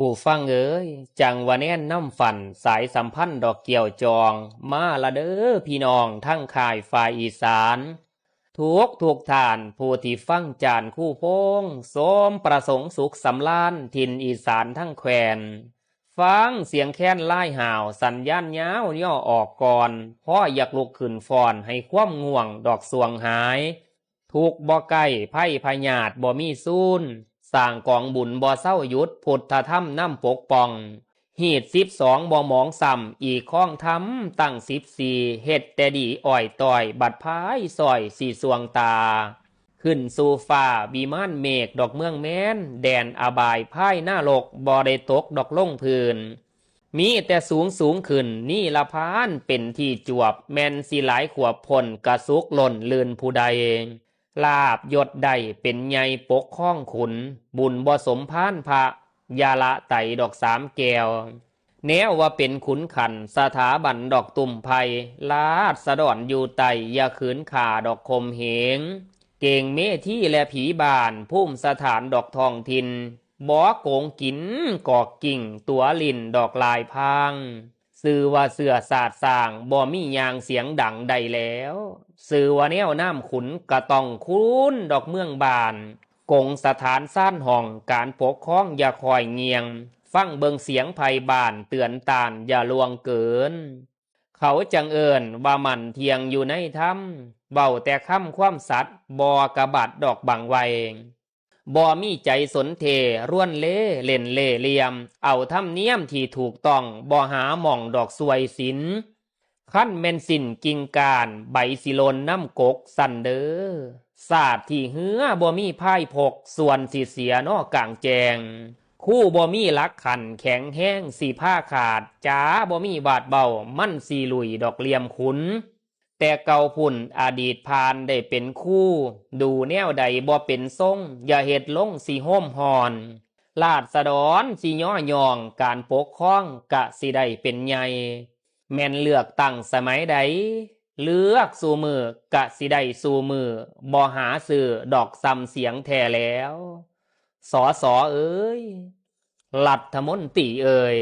ผู้ฟังเอ๋ยจังว่าแน่นน้ำฝันสายสัมพันธ์ดอกเกี่ยวจองมาละเด้อพี่น้องทั้งข่ายฝ่ายอีสานทุกท่านผู้ที่ฟังจานคู่พงสมประสงค์สุขสำราญถิ่นอีสานทั้งแควนฟังเสียงแค้นไล่ห่าวสัญญาณยาวย่อออกก่อนพ่ออยากลุกขึ้นฟอนให้ความง่วงดอกสวงหายทุกบ่ใกล้ไพ่พญาตบ่มีซูนสร้างกองบุญบ่เศร้าหยุดพุทธธรรมนำปกป้องหีด12บ่หมองซ้ำอีกข้องทำตั้ง14เฮ็ดแต่ดีอ่อยต่อยบัดพายซอยสีสวงตาขึ้นสู่ฟ้าวิมานเมฆดอกเมืองแม้นแดนอบายพายหน้าโลกบ่ได้ตกดอกลงพื้นมีแต่สูงขึ้นนี่ละพานเป็นที่จวบแม่นสิหลายขวบพลกระสุกหล่นลื่นผู้ใดลาบยศใดเป็นใหญ่ปกข้องขุนบุญบ่สมพานพระยาละไตดอก3 แก้วแนวว่าเป็นขุนขันสถาบันดอกตุ่มไพลาดสะดอนอยู่ไตอย่าขืนขาดอกคมเหงเก่งเมที่และผีบานพุ่มสถานดอกทองทินบ่โกงกินกอกกิ่งตัวลินดอกลายพางสื่อว่าเสือศาสตร์สร้างบ่มียางเสียงดังใดแล้วสื่อว่าแนวน้ำขุนกะต้องคุ้นดอกเมืองบานกงสถานซ่านห้องการปกครองอย่าคอยเงียงฟังเบิงเสียงไพบานเตือนตานอย่าลวงเกินเขาจังเอิญว่ามันเทียงอยู่ในถ้ำเบาแต่ค่ำความสัตย์บอกระบัดดอกบังไวบ่มีใจสนเทร่วนเล่เล่นเล่เหลี่ยมเอาธรรมเนียมที่ถูกต้องบ่หาหม่องดอกสวยศิลขั้นเม่นสินกิ่งการใบสิโลนน้ำกกสันเดอศาสตร์ที่เหือบ่มีพ่ายพกส่วนสิเสียนอกกลางแจงคู่บ่มีลักขันแข็งแห้งสีผ้าขาดจ้าบ่มีบาดเบามั่นสีลุยดอกเหลี่ยมขุนแต่เก่าพุ่นอดีตพานได้เป็นคู่ดูแนวใดบ่เป็นทรงอย่าเฮ็ดลงสิโห้มหอนลาดสะดอนสิย่อยองการปกครองกะสิได้เป็นใหญ่แม่นเลือกตั้งสมัยใดเลือกสู่มือกะสิได้สู่มือบ่หาสื่อดอกซ้ำเสียงแท้แล้วสอเอ้ยรัฐมนตรีเอ่ย